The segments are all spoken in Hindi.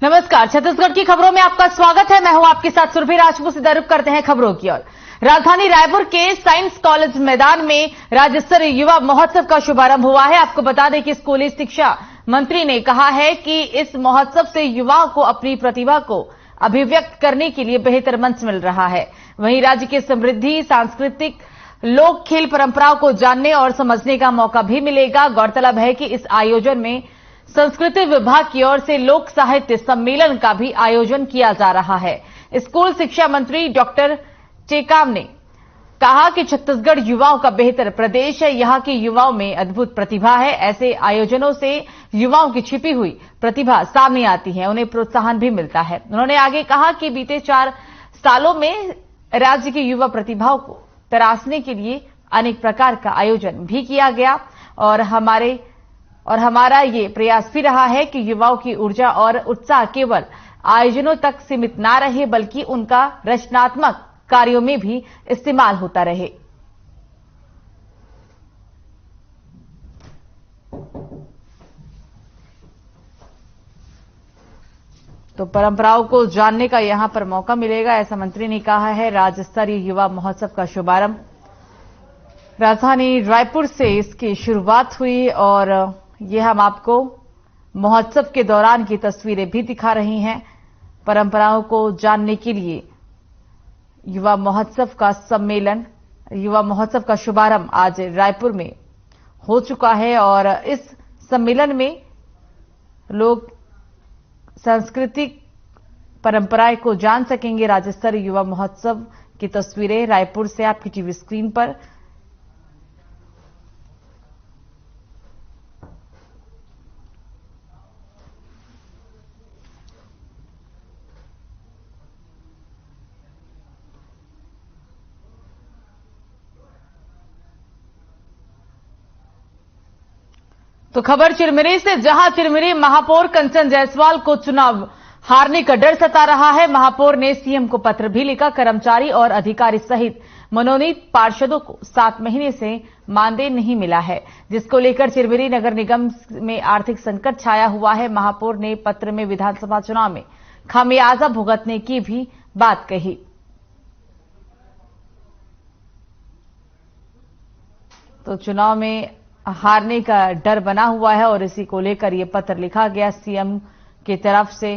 नमस्कार, छत्तीसगढ़ की खबरों में आपका स्वागत है। मैं हूं आपके साथ सुरभि राजपूत। से रुख करते हैं खबरों की ओर। राजधानी रायपुर के साइंस कॉलेज मैदान में राज्य स्तरीय युवा महोत्सव का शुभारंभ हुआ है। आपको बता दें कि स्कूली शिक्षा मंत्री ने कहा है कि इस महोत्सव से युवाओं को अपनी प्रतिभा को अभिव्यक्त करने के लिए बेहतर मंच मिल रहा है। वहीं राज्य की समृद्धि, सांस्कृतिक, लोक खेल परंपराओं को जानने और समझने का मौका भी मिलेगा। गौरतलब है कि इस आयोजन में संस्कृति विभाग की ओर से लोक साहित्य सम्मेलन का भी आयोजन किया जा रहा है। स्कूल शिक्षा मंत्री डॉक्टर टेकाम ने कहा कि छत्तीसगढ़ युवाओं का बेहतर प्रदेश है। यहां के युवाओं में अद्भुत प्रतिभा है। ऐसे आयोजनों से युवाओं की छिपी हुई प्रतिभा सामने आती है, उन्हें प्रोत्साहन भी मिलता है। उन्होंने आगे कहा कि बीते 4 सालों में राज्य की युवा प्रतिभाओं को तराशने के लिए अनेक प्रकार का आयोजन भी किया गया और हमारा ये प्रयास भी रहा है कि युवाओं की ऊर्जा और उत्साह केवल आयोजनों तक सीमित ना रहे, बल्कि उनका रचनात्मक कार्यों में भी इस्तेमाल होता रहे। तो परंपराओं को जानने का यहां पर मौका मिलेगा, ऐसा मंत्री ने कहा है। राज्य स्तरीय युवा महोत्सव का शुभारंभ राजधानी रायपुर से इसकी शुरुआत हुई और ये हम आपको महोत्सव के दौरान की तस्वीरें भी दिखा रही हैं। परंपराओं को जानने के लिए युवा महोत्सव का शुभारंभ आज रायपुर में हो चुका है और इस सम्मेलन में लोग सांस्कृतिक परंपराएं को जान सकेंगे। राज्य स्तरीय युवा महोत्सव की तस्वीरें रायपुर से आपकी टीवी स्क्रीन पर। तो खबर चिरमिरी से, जहां चिरमिरी महापौर कंचन जायसवाल को चुनाव हारने का डर सता रहा है। महापौर ने सीएम को पत्र भी लिखा। कर्मचारी और अधिकारी सहित मनोनीत पार्षदों को 7 महीने से मानदेय नहीं मिला है, जिसको लेकर चिरमिरी नगर निगम में आर्थिक संकट छाया हुआ है। महापौर ने पत्र में विधानसभा चुनाव में खामियाजा भुगतने की भी बात कही। तो चुनाव में हारने का डर बना हुआ है और इसी को लेकर यह पत्र लिखा गया। सीएम की तरफ से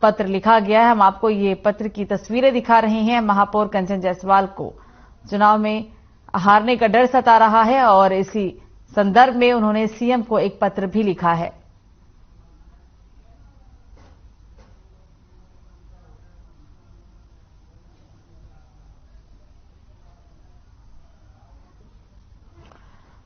पत्र लिखा गया है। हम आपको ये पत्र की तस्वीरें दिखा रहे हैं। महापौर कंचन जायसवाल को चुनाव में हारने का डर सता रहा है और इसी संदर्भ में उन्होंने सीएम को एक पत्र भी लिखा है।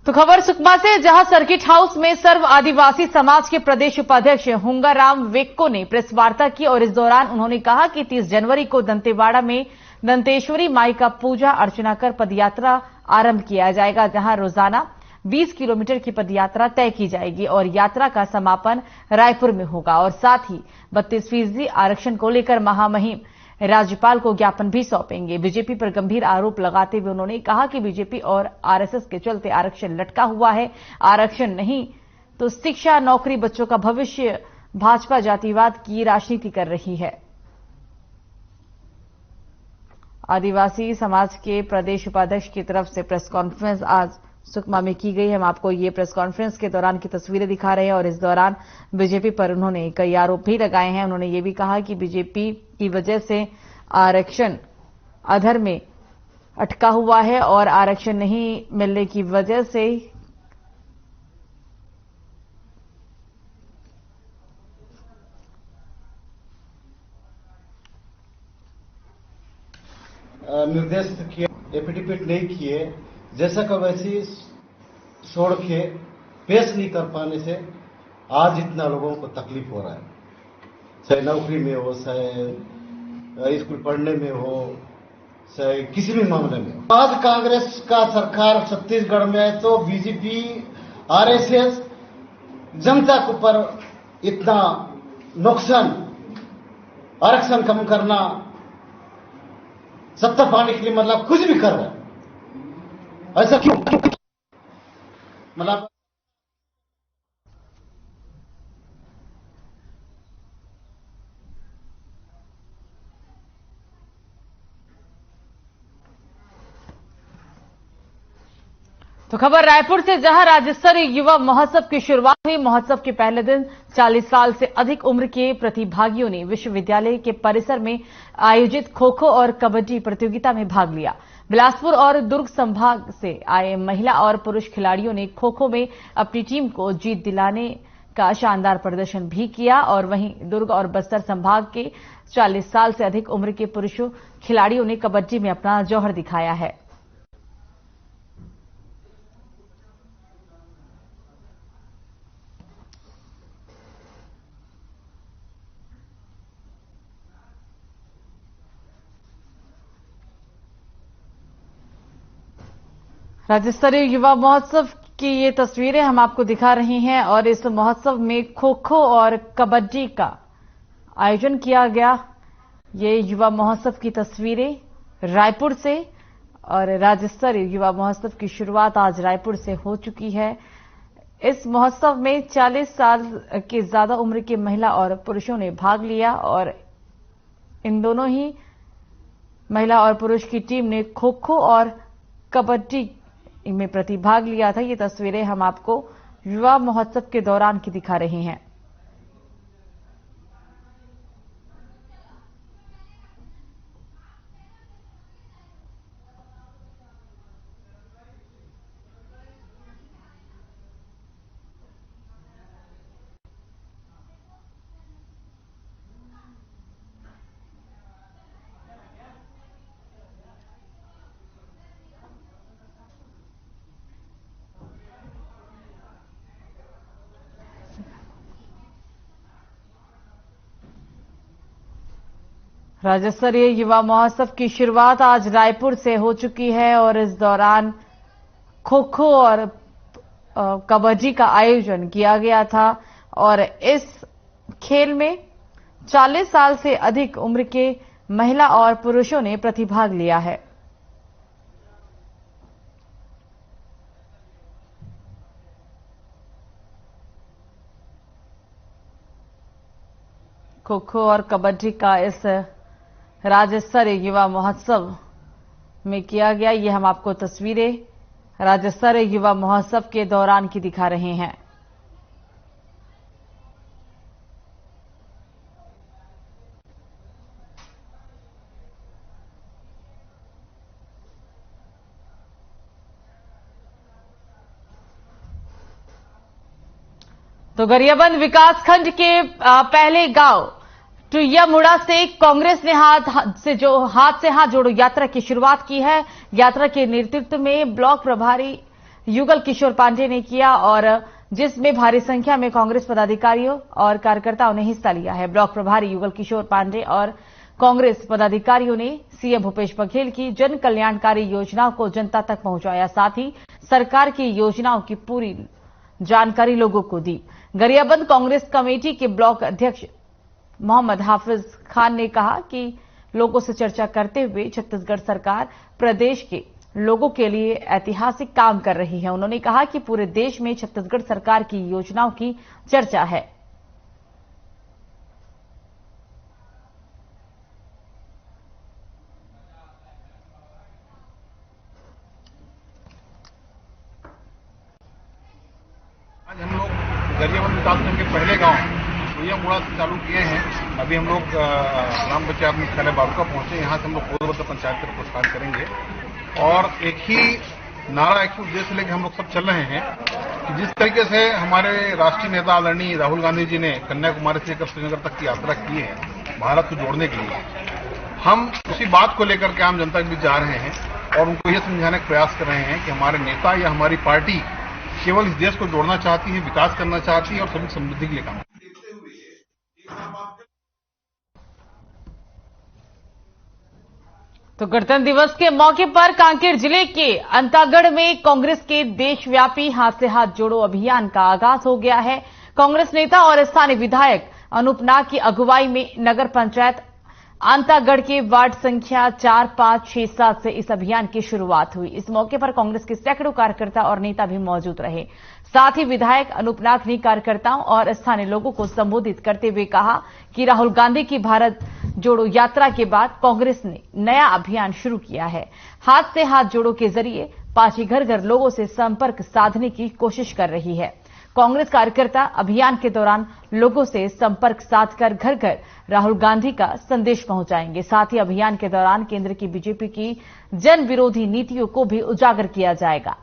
तो खबर सुकमा से, जहां सर्किट हाउस में सर्व आदिवासी समाज के प्रदेश उपाध्यक्ष हुंगाराम वेक्को ने प्रेस वार्ता की और इस दौरान उन्होंने कहा कि 30 जनवरी को दंतेवाड़ा में दंतेश्वरी माई का पूजा अर्चना कर पदयात्रा आरंभ किया जाएगा, जहां रोजाना 20 किलोमीटर की पदयात्रा तय की जाएगी और यात्रा का समापन रायपुर में होगा। और साथ ही 32% आरक्षण को लेकर महामहिम राज्यपाल को ज्ञापन भी सौंपेंगे। बीजेपी पर गंभीर आरोप लगाते हुए उन्होंने कहा कि बीजेपी और आरएसएस के चलते आरक्षण लटका हुआ है। आरक्षण नहीं तो शिक्षा, नौकरी, बच्चों का भविष्य, भाजपा जातिवाद की राजनीति कर रही है। आदिवासी समाज के प्रदेश उपाध्यक्ष की तरफ से प्रेस कॉन्फ्रेंस आज सुकमा में की गई। हम आपको ये प्रेस कॉन्फ्रेंस के दौरान की तस्वीरें दिखा रहे हैं और इस दौरान बीजेपी पर उन्होंने कई आरोप भी लगाए हैं। उन्होंने ये भी कहा कि बीजेपी की वजह से आरक्षण अधर में अटका हुआ है और आरक्षण नहीं मिलने की वजह से निर्देश किए, एफिडेविट नहीं किए, जैसा का वैसी छोड़ के पेश नहीं कर पाने से आज इतना लोगों को तकलीफ हो रहा है, चाहे नौकरी में हो, चाहे स्कूल पढ़ने में हो, चाहे किसी भी मामले में। आज कांग्रेस का सरकार छत्तीसगढ़ में है तो बीजेपी, आरएसएस जनता के ऊपर इतना नुकसान, आरक्षण कम करना, सत्ता पाने के लिए मतलब कुछ भी कर रहा है। ऐसा क्यों? मतलब तो खबर रायपुर से, जहां राज्य स्तरीय युवा महोत्सव की शुरुआत हुई। महोत्सव के पहले दिन 40 साल से अधिक उम्र के प्रतिभागियों ने विश्वविद्यालय के परिसर में आयोजित खो खो और कबड्डी प्रतियोगिता में भाग लिया। बिलासपुर और दुर्ग संभाग से आए महिला और पुरुष खिलाड़ियों ने खो खो में अपनी टीम को जीत दिलाने का शानदार प्रदर्शन भी किया और वहीं दुर्ग और बस्तर संभाग के 40 साल से अधिक उम्र के पुरुषों खिलाड़ियों ने कबड्डी में अपना जौहर दिखाया है। राज्य स्तरीय युवा महोत्सव की ये तस्वीरें हम आपको दिखा रहे हैं और इस महोत्सव में खो खो और कबड्डी का आयोजन किया गया। ये युवा महोत्सव की तस्वीरें रायपुर से, और राज्य स्तरीय युवा महोत्सव की शुरुआत आज रायपुर से हो चुकी है। इस महोत्सव में 40 साल के ज्यादा उम्र के महिला और पुरुषों ने भाग लिया और इन दोनों ही महिला और पुरुष की टीम ने खो खो और कबड्डी में प्रतिभाग लिया था। ये तस्वीरें हम आपको युवा महोत्सव के दौरान की दिखा रहे हैं। राज्य स्तरीय युवा महोत्सव की शुरुआत आज रायपुर से हो चुकी है और इस दौरान खो खो और कबड्डी का आयोजन किया गया था और इस खेल में 40 साल से अधिक उम्र के महिला और पुरुषों ने प्रतिभाग लिया है। खो खो और कबड्डी का इस राज्य स्तरीय युवा महोत्सव में किया गया। ये हम आपको तस्वीरें राज्य स्तरीय युवा महोत्सव के दौरान की दिखा रहे हैं। तो गरियाबंद विकासखंड के पहले गांव टुईयामुड़ा से कांग्रेस ने हाथ से हाथ जोड़ो यात्रा की शुरुआत की है। यात्रा के नेतृत्व में ब्लॉक प्रभारी युगल किशोर पांडे ने किया और जिसमें भारी संख्या में कांग्रेस पदाधिकारियों और कार्यकर्ताओं ने हिस्सा लिया है। ब्लॉक प्रभारी युगल किशोर पांडे और कांग्रेस पदाधिकारियों ने सीएम भूपेश बघेल की जन कल्याणकारी योजनाओं को जनता तक पहुंचाया, साथ ही सरकार की योजनाओं की पूरी जानकारी लोगों को दी। गरियाबंद कांग्रेस कमेटी के ब्लॉक अध्यक्ष मोहम्मद हाफिज खान ने कहा कि लोगों से चर्चा करते हुए छत्तीसगढ़ सरकार प्रदेश के लोगों के लिए ऐतिहासिक काम कर रही है। उन्होंने कहा कि पूरे देश में छत्तीसगढ़ सरकार की योजनाओं की चर्चा है। आज हम लोग गरियाबंद विकासखंड के पहले गांव टुईयामुड़ा से चालू किए हैं। अभी हम लोग ग्राम पंचायत मुख्यालय बारुका पहुंचे। यहाँ से हम लोग कोदबद्ध पंचायत तक प्रस्थान करेंगे और एक ही नारा, एक ही उद्देश्य लेकर हम लोग सब चल रहे हैं कि जिस तरीके से हमारे राष्ट्रीय नेता आदरणीय राहुल गांधी जी ने कन्याकुमारी से लेकर श्रीनगर तक की यात्रा की है भारत को जोड़ने के लिए, हम उसी बात को लेकर के आम जनता के बीच जा रहे हैं और उनको ये समझाने का प्रयास कर रहे हैं कि हमारे नेता या हमारी पार्टी केवल इस देश को जोड़ना चाहती है, विकास करना चाहती है और सभी समृद्धि के लिए काम। तो गणतंत्र दिवस के मौके पर कांकेर जिले के अंतागढ़ में कांग्रेस के देशव्यापी हाथ से हाथ जोड़ो अभियान का आगाज हो गया है। कांग्रेस नेता और स्थानीय विधायक अनूप नाग की अगुवाई में नगर पंचायत आंतागढ़ के वार्ड संख्या 4, 5, 6, 7 से इस अभियान की शुरुआत हुई। इस मौके पर कांग्रेस के सैकड़ों कार्यकर्ता और नेता भी मौजूद रहे। साथ ही विधायक अनूप नाग ने कार्यकर्ताओं और स्थानीय लोगों को संबोधित करते हुए कहा कि राहुल गांधी की भारत जोड़ो यात्रा के बाद कांग्रेस ने नया अभियान शुरू किया है। हाथ से हाथ जोड़ो के जरिए पार्टी घर घर लोगों से संपर्क साधने की कोशिश कर रही है। कांग्रेस कार्यकर्ता अभियान के दौरान लोगों से संपर्क साधकर घर घर राहुल गांधी का संदेश पहुंचाएंगे। साथ ही अभियान के दौरान केंद्र की बीजेपी की जन विरोधी नीतियों को भी उजागर किया जाएगा।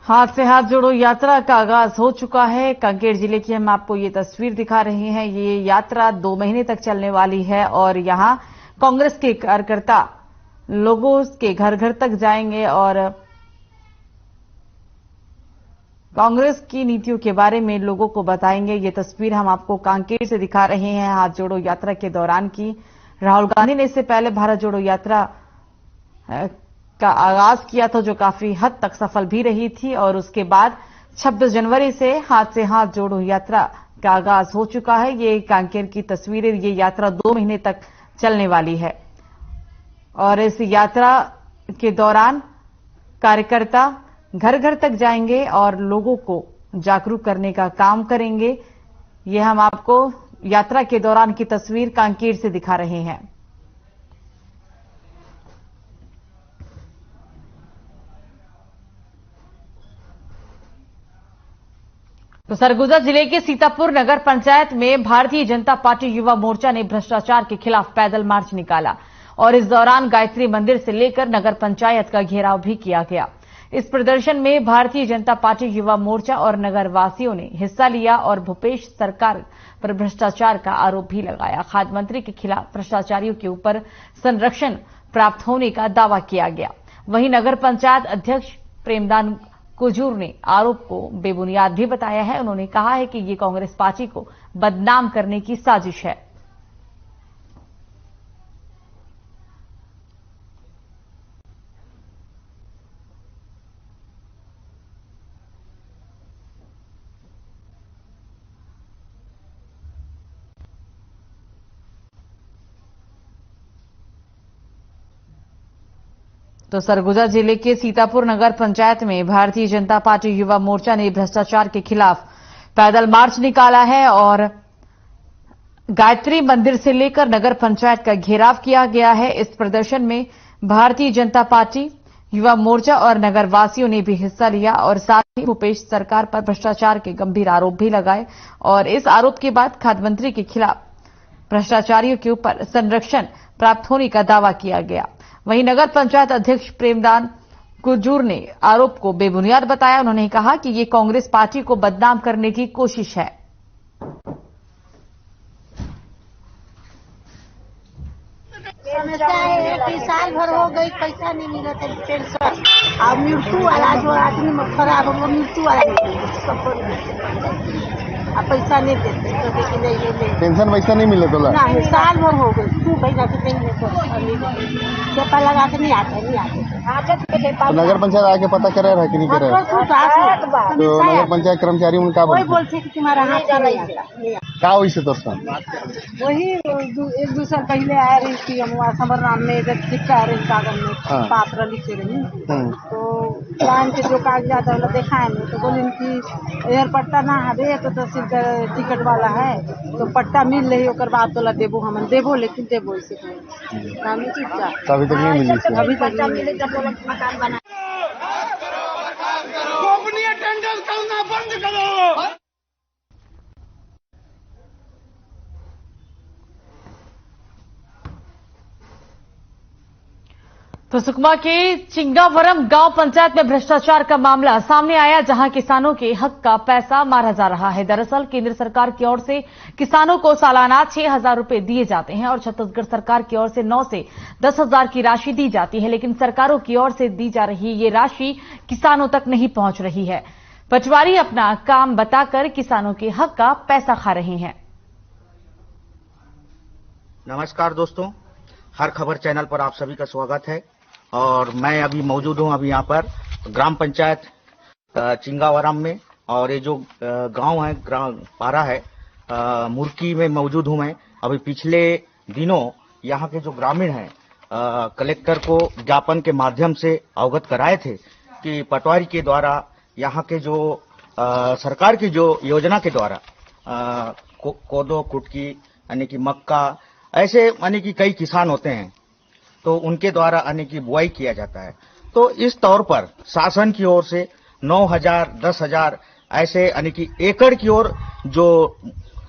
हाथ से हाथ जोड़ो यात्रा का आगाज हो चुका है। कांकेर जिले की हम आपको ये तस्वीर दिखा रहे हैं। ये यात्रा 2 महीने तक चलने वाली है और यहां कांग्रेस के कार्यकर्ता लोगों के घर घर तक जाएंगे और कांग्रेस की नीतियों के बारे में लोगों को बताएंगे। ये तस्वीर हम आपको कांकेर से दिखा रहे हैं हाथ जोड़ो यात्रा के दौरान की। राहुल गांधी ने इससे पहले भारत जोड़ो यात्रा का आगाज किया था, जो काफी हद तक सफल भी रही थी और उसके बाद 26 जनवरी से हाथ जोड़ो यात्रा का आगाज हो चुका है। ये कांकेर की तस्वीरें। ये यात्रा 2 महीने तक चलने वाली है और इस यात्रा के दौरान कार्यकर्ता घर घर तक जाएंगे और लोगों को जागरूक करने का काम करेंगे। ये हम आपको यात्रा के दौरान की तस्वीर कांकेर से दिखा रहे हैं। तो सरगुजा जिले के सीतापुर नगर पंचायत में भारतीय जनता पार्टी युवा मोर्चा ने भ्रष्टाचार के खिलाफ पैदल मार्च निकाला और इस दौरान गायत्री मंदिर से लेकर नगर पंचायत का घेराव भी किया गया। इस प्रदर्शन में भारतीय जनता पार्टी युवा मोर्चा और नगर वासियों ने हिस्सा लिया और भूपेश सरकार पर भ्रष्टाचार का आरोप भी लगाया। खाद्य मंत्री के खिलाफ भ्रष्टाचारियों के ऊपर संरक्षण प्राप्त होने का दावा किया गया। वहीं नगर पंचायत अध्यक्ष प्रेमदान कुजूर ने आरोप को बेबुनियाद भी बताया है। उन्होंने कहा है कि ये कांग्रेस पार्टी को बदनाम करने की साजिश है। तो सरगुजा जिले के सीतापुर नगर पंचायत में भारतीय जनता पार्टी युवा मोर्चा ने भ्रष्टाचार के खिलाफ पैदल मार्च निकाला है और गायत्री मंदिर से लेकर नगर पंचायत का घेराव किया गया है। इस प्रदर्शन में भारतीय जनता पार्टी युवा मोर्चा और नगर वासियों ने भी हिस्सा लिया और साथ ही भूपेश सरकार पर भ्रष्टाचार के गंभीर आरोप भी लगाए और इस आरोप के बाद खाद्य मंत्री के खिलाफ भ्रष्टाचारियों के ऊपर संरक्षण प्राप्त होने का दावा किया गया। वहीं नगर पंचायत अध्यक्ष प्रेमदान कुजूर ने आरोप को बेबुनियाद बताया। उन्होंने कहा कि ये कांग्रेस पार्टी को बदनाम करने की कोशिश है। समस्या है कि साल भर हो गई, पैसा नहीं मिला था पेंशन और मृत्यु वाला जो आदमी खराब हो मृत्यू वाला अब पैसा नहीं देते तो देखिए नहीं पेंशन पैसा नहीं मिले तो नहीं, साल भर हो गई तू पैसा से पेपर लगा के नहीं आते तो नगर पंचायत आके पता करे रहा कि नहीं करे तो नगर पंचायत कर्मचारी उनका बोलते कि तुम्हारा हाथ नहीं आता का हुई से तो वही 1-2 साल पहले आया रही थी हम समर नाम में सिक्का आ रही कागज में पात्र लिखे रही तो प्लान के जो कागजात है देखा है तो बोले कि एयर पट्टा ना हवे तो तहसील टिकट वाला है तो पट्टा मिल रही ओकर बाद तोला देबो हम देबो लेकिन देबो इसे चुपचाप अभी तक नहीं मिली अभी तक नहीं मिले जब मकान बना टेंडर करना बंद करो। तो सुकमा के चिंगावरम गांव पंचायत में भ्रष्टाचार का मामला सामने आया, जहां किसानों के हक का पैसा मारा जा रहा है। दरअसल केंद्र सरकार की ओर से किसानों को सालाना 6,000 रुपए दिए जाते हैं और छत्तीसगढ़ सरकार की ओर से 9 से 10,000 की राशि दी जाती है, लेकिन सरकारों की ओर से दी जा रही ये राशि किसानों तक नहीं पहुंच रही है। पटवारी अपना काम बताकर किसानों के हक का पैसा खा रहे हैं। नमस्कार दोस्तों, हर खबर चैनल पर आप सभी का स्वागत है। और मैं अभी मौजूद हूं अभी यहाँ पर ग्राम पंचायत चिंगावरम में, और ये जो गांव है ग्राम पारा है मुर्की में मौजूद हूं मैं। अभी पिछले दिनों यहाँ के जो ग्रामीण हैं कलेक्टर को ज्ञापन के माध्यम से अवगत कराए थे कि पटवारी के द्वारा यहाँ के जो सरकार की जो योजना के द्वारा कोदो कुटकी यानी कि मक्का ऐसे यानी कि कई किसान होते हैं, तो उनके द्वारा यानी कि बुआई किया जाता है। तो इस तौर पर शासन की ओर से 9,000 10,000 ऐसे यानी कि एकड़ की ओर जो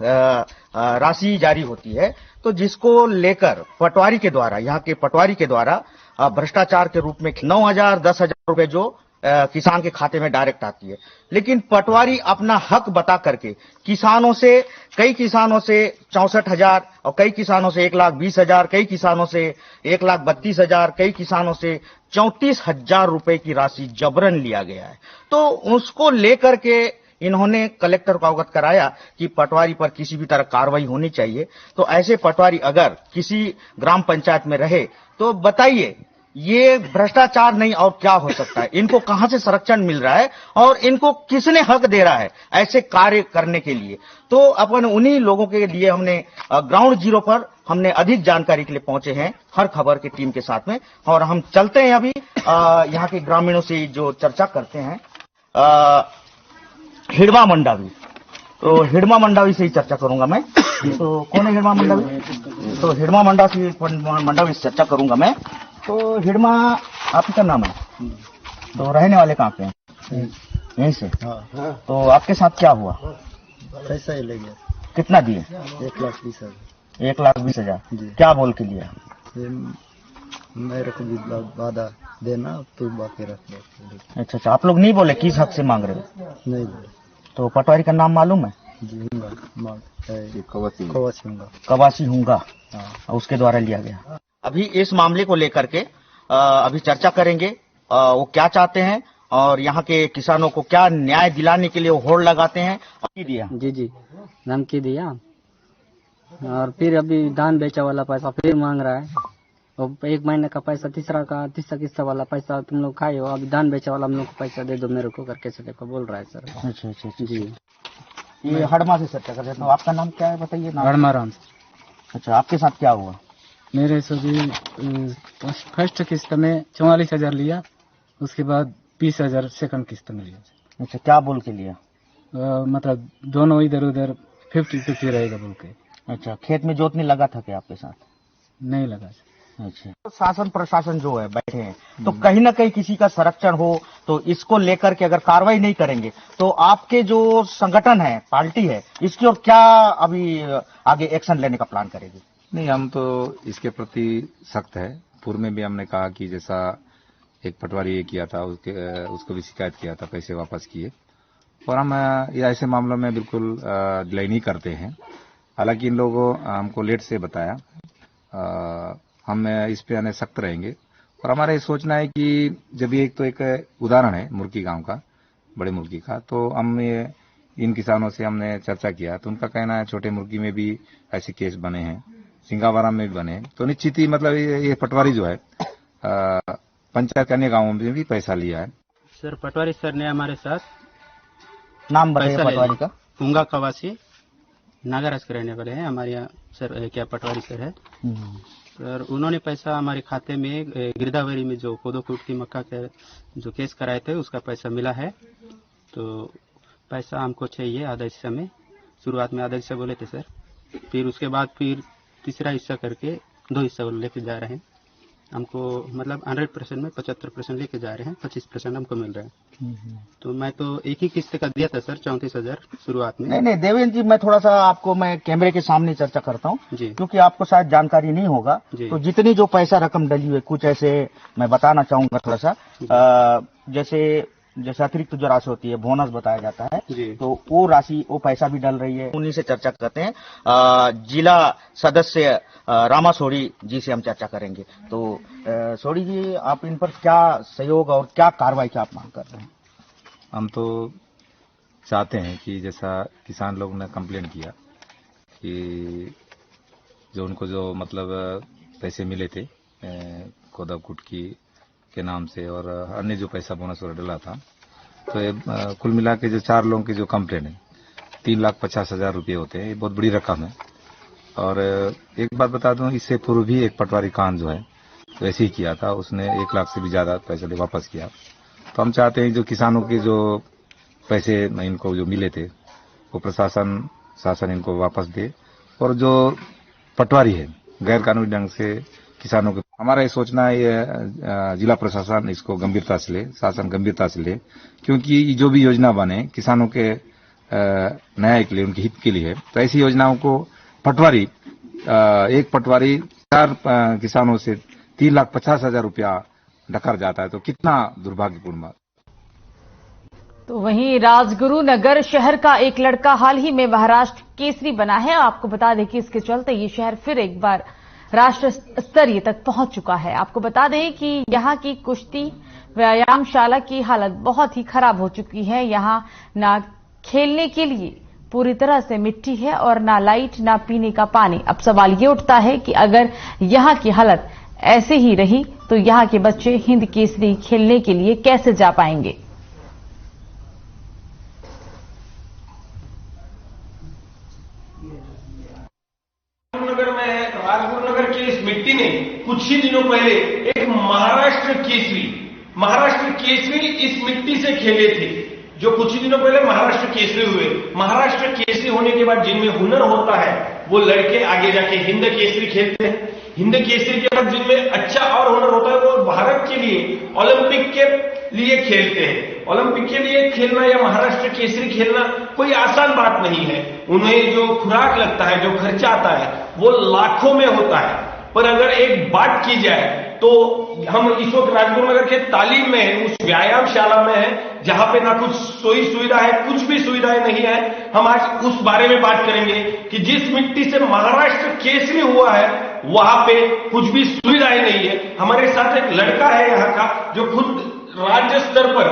राशि जारी होती है, तो जिसको लेकर पटवारी के द्वारा यहाँ के पटवारी के द्वारा भ्रष्टाचार के रूप में 9,000 10,000 रुपए जो किसान के खाते में डायरेक्ट आती है। लेकिन पटवारी अपना हक बता करके किसानों से, कई किसानों से 64,000 और कई किसानों से 1,20,000, कई किसानों से 1,32,000, कई किसानों से 34,000 रुपए की राशि जबरन लिया गया है। तो उसको लेकर के इन्होंने कलेक्टर को अवगत कराया कि पटवारी पर किसी भी तरह कार्रवाई होनी चाहिए। तो ऐसे पटवारी अगर किसी ग्राम पंचायत में रहे तो बताइए ये भ्रष्टाचार नहीं और क्या हो सकता है, इनको कहां से संरक्षण मिल रहा है और इनको किसने हक दे रहा है ऐसे कार्य करने के लिए। तो अपन उन्हीं लोगों के लिए हमने ग्राउंड जीरो पर हमने अधिक जानकारी के लिए पहुंचे हैं हर खबर की टीम के साथ में, और हम चलते हैं अभी यहाँ के ग्रामीणों से जो चर्चा करते हैं। हिड़मा मंडावी, तो हिड़मा मंडावी से ही चर्चा करूंगा मैं। तो कौन है हिड़मा मंडावी? तो हिड़मा मंडावी से चर्चा करूंगा मैं। तो हिड़मा आपका नाम है, तो रहने वाले कहाँ पे हैं? यहीं से। तो आपके साथ क्या हुआ? पैसा ही ले गया। कितना दिए? 1,20,000। 1,20,000 क्या बोल के लिया? मेरे को भी वादा देना, तू बाकी रख दो। अच्छा, आप लोग नहीं बोले किस हक से मांग रहे हो? नहीं बोले। तो पटवारी का नाम मालूम है? जी कवासी हूंगा, उसके द्वारा लिया गया। अभी इस मामले को लेकर के अभी चर्चा करेंगे, वो क्या चाहते हैं और यहाँ के किसानों को क्या न्याय दिलाने के लिए वो होड़ लगाते हैं। दिया जी धमकी दिया, और फिर अभी धान बेचा वाला पैसा फिर मांग रहा है, और 1 महीने का पैसा तीसरा किस्सा वाला पैसा तुम लोग खाए हो, अभी धान बेचा वाला हम लोग को पैसा दे दो मेरे को करके से देखो बोल रहा है सर। अच्छा जी, ये हड़मा से चर्चा कर रहे हैं। आपका नाम क्या है बताइए? हड़मा राम। अच्छा, आपके साथ क्या हुआ? मेरे से भी फर्स्ट किस्त में 44,000 लिया, उसके बाद 20,000 सेकंड किस्त में लिया। अच्छा, क्या बोल के लिया? मतलब दोनों इधर उधर 50-50 रहेगा बोल के। अच्छा, खेत में जोतने लगा था क्या आपके साथ? नहीं लगा। अच्छा, तो शासन प्रशासन जो है बैठे हैं, तो कहीं ना कहीं किसी का संरक्षण हो, तो इसको लेकर के अगर कार्रवाई नहीं करेंगे तो आपके जो संगठन है, पार्टी है, इसकी ओर क्या अभी आगे एक्शन लेने का प्लान करेगी? नहीं, हम तो इसके प्रति सख्त है। पूर्व में भी हमने कहा कि जैसा एक पटवारी ये किया था उसको भी शिकायत किया था, पैसे वापस किए, और हम ऐसे मामलों में बिल्कुल डिले नहीं करते हैं। हालांकि इन लोगों हमको लेट से बताया, हम इस पे आने सख्त रहेंगे। और हमारा ये सोचना है कि जब ये एक उदाहरण है मुर्की गांव का, बड़े मुर्की का, तो हम इन किसानों से हमने चर्चा किया, तो उनका कहना है छोटे मुर्गी में भी ऐसे केस बने हैं, सिंगावरम में भी बने, तो निश्चित ही मतलब ये पटवारी जो है पंचायत के अन्य गाँवों में भी पैसा लिया है। सर पटवारी सर ने हमारे साथ नाम बताइए पटवारी का? हुंगा कवासी, नागराज के रहने वाले हैं हमारे यहाँ सर, क्या पटवारी सर है सर। उन्होंने पैसा हमारे खाते में गिरदावरी में जो कोदो कुटकी मक्का के जो केस कराए थे उसका पैसा मिला है। तो पैसा हमको चाहिए आधा हिस्सा में, शुरुआत में आधा हिस्सा बोले थे सर, फिर उसके बाद फिर तीसरा हिस्सा करके 2 हिस्सा लेके जा रहे हैं। हमको मतलब 100% में 75% लेके जा रहे हैं, 25% हमको मिल रहा है। तो मैं तो एक ही किस्त का दिया था सर, 34,000 शुरुआत में। नहीं देवेंद्र जी, मैं थोड़ा सा आपको मैं कैमरे के सामने चर्चा करता हूँ, क्योंकि आपको शायद जानकारी नहीं होगा। तो जितनी जो पैसा रकम डली हुई, कुछ ऐसे मैं बताना चाहूंगा थोड़ा सा। जैसे अतिरिक्त जो राशि होती है, बोनस बताया जाता है, तो वो राशि, वो पैसा भी डल रही है। उन्हीं से चर्चा करते हैं। जिला सदस्य रामा सोढ़ी जी से हम चर्चा करेंगे। तो सोढ़ी जी, आप इन पर क्या सहयोग और क्या कार्रवाई की आप मांग कर रहे हैं? हम तो चाहते हैं कि जैसा किसान लोग ने कंप्लेंट किया कि जो उनको जो मतलब पैसे मिले थे कोदा कुटकी के नाम से और अन्य जो पैसा बोनस वगैरह डला था, तो ये कुल मिला के जो 4 लोगों की जो कंप्लेंट है 3,50,000 रुपये होते हैं। ये बहुत बड़ी रकम है। और एक बात बता दूं, इससे पूर्व भी एक पटवारी कान जो है वैसे ही किया था, उसने 1 लाख से भी ज्यादा पैसा वापस किया। तो हम चाहते हैं जो किसानों के जो पैसे इनको जो मिले थे वो शासन इनको वापस दे, और जो पटवारी है गैर कानूनी ढंग से किसानों के, हमारा ये सोचना है ये जिला प्रशासन इसको गंभीरता से ले, शासन गंभीरता से ले, क्योंकि जो भी योजना बने किसानों के न्याय के लिए, उनके हित के लिए, तो ऐसी योजनाओं को पटवारी, एक पटवारी 4 किसानों से 3,50,000 रुपया डकर जाता है, तो कितना दुर्भाग्यपूर्ण बात। तो वहीं राजगुरु नगर शहर का एक लड़का हाल ही में महाराष्ट्र केसरी बना है। आपको बता दें कि इसके चलते ये शहर फिर एक बार राष्ट्र स्तरीय तक पहुंच चुका है। आपको बता दें कि यहां की कुश्ती व्यायामशाला की हालत बहुत ही खराब हो चुकी है। यहां ना खेलने के लिए पूरी तरह से मिट्टी है और ना लाइट, ना पीने का पानी। अब सवाल ये उठता है कि अगर यहां की हालत ऐसे ही रही तो यहां के बच्चे हिंद केसरी खेलने के लिए कैसे जा पाएंगे? राजगुरु नगर की इस मिट्टी ने कुछ ही दिनों पहले एक महाराष्ट्र केसरी इस मिट्टी से खेले थे, जो कुछ ही दिनों पहले महाराष्ट्र केसरी हुए। महाराष्ट्र केसरी होने के बाद जिनमें हुनर होता है वो लड़के आगे जाके हिंद केसरी खेलते हैं। हिंद केसरी के बाद जिनमें अच्छा और हुनर होता है वो भारत के लिए ओलंपिक के लिए खेलते हैं। ओलंपिक के लिए खेलना या महाराष्ट्र केसरी खेलना कोई आसान बात नहीं है। उन्हें जो खुराक लगता है, जो खर्चा आता है, वो लाखों में होता है। पर अगर एक बात की जाए तो हम इस वक्त राजगुरु नगर के तालीम में, उस व्यायामशाला में है जहां पे ना कुछ सोई सुविधा है, कुछ भी सुविधाएं नहीं है। हम आज उस बारे में बात करेंगे कि जिस मिट्टी से महाराष्ट्र केसरी हुआ है वहां पे कुछ भी सुविधाएं नहीं है। हमारे साथ एक लड़का है यहाँ का जो खुद राज्य स्तर पर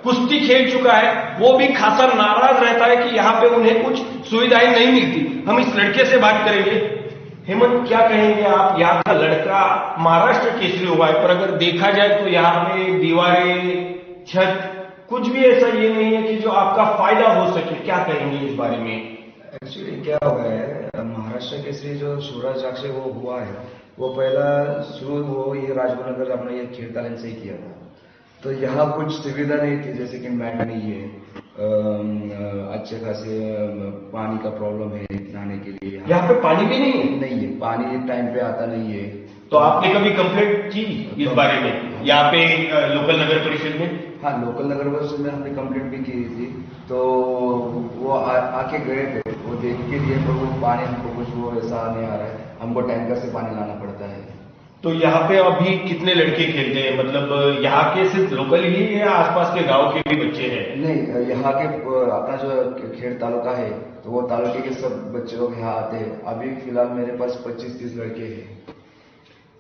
कुश्ती खेल चुका है, वो भी खासा नाराज रहता है कि यहाँ पे उन्हें कुछ सुविधाएं नहीं मिलती। हम इस लड़के से बात करेंगे। हेमंत, क्या कहेंगे आप? यहाँ का लड़का महाराष्ट्र केसरी हुआ है, पर अगर देखा जाए तो यहाँ पे दीवारें, छत, कुछ भी ऐसा ये नहीं है कि जो आपका फायदा हो सके। क्या कहेंगे इस बारे में? एक्चुअली क्या हुआ है, महाराष्ट्र केसरी जो शिवराज जागसे वो हुआ है, वो पहला शुरू वो ये राजगुरु नगर अपने ये खेल तालीम से ही किया था। तो यहाँ कुछ सुविधा नहीं थी, जैसे कि मैट नहीं है, अच्छे खासे पानी का प्रॉब्लम है नहाने के लिए। यहाँ पे पानी भी नहीं है? नहीं है, पानी टाइम पे आता नहीं है। तो आपने कभी कंप्लेंट की इस बारे में यहाँ पे लोकल नगर परिषद में? हाँ, लोकल नगर परिषद में हमने कंप्लेंट भी की थी। तो वो आके गए थे, वो देख के लिए, पर वो पानी हमको कुछ वो ऐसा नहीं आ रहा है, हमको टैंकर से पानी लाना पड़ता है। तो यहाँ पे अभी कितने लड़के खेलते हैं? मतलब यहाँ के सिर्फ लोकल ही या आसपास के गांव के भी बच्चे हैं? नहीं, यहाँ के अपना जो खेड़ तालुका है तो वो तालुके के सब बच्चे लोग यहाँ आते हैं। अभी फिलहाल मेरे पास 25-30 लड़के हैं।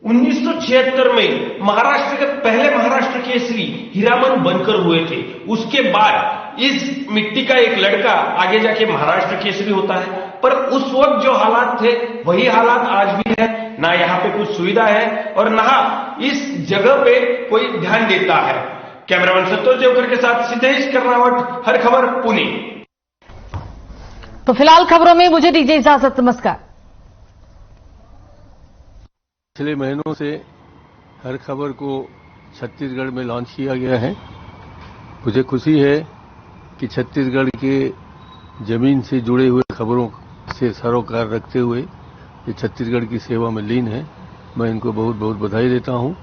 1976 में महाराष्ट्र के पहले महाराष्ट्र केसरी हीरामन बनकर हुए थे। उसके बाद इस मिट्टी का एक लड़का आगे जाके महाराष्ट्र केसरी होता है। पर उस वक्त जो हालात थे वही हालात आज भी है। ना यहाँ पे कुछ सुविधा है और ना इस जगह पे कोई ध्यान देता है। कैमरामैन संतोष देवकर के साथ सिद्धेश कर्नावट, हर खबर पुणे। तो फिलहाल खबरों में मुझे दीजिए इजाजत। नमस्कार। पिछले महीनों से हर खबर को छत्तीसगढ़ में लॉन्च किया गया है। मुझे खुशी है कि छत्तीसगढ़ के जमीन से जुड़े हुए खबरों से सरोकार रखते हुए ये छत्तीसगढ़ की सेवा में लीन है। मैं इनको बहुत बहुत बधाई देता हूं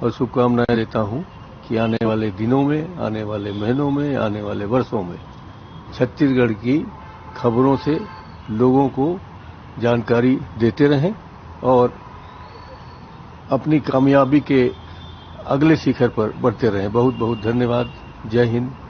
और शुभकामनाएं देता हूं कि आने वाले दिनों में, आने वाले महीनों में, आने वाले वर्षों में छत्तीसगढ़ की खबरों से लोगों को जानकारी देते रहें और अपनी कामयाबी के अगले शिखर पर बढ़ते रहें। बहुत बहुत धन्यवाद। जय हिंद।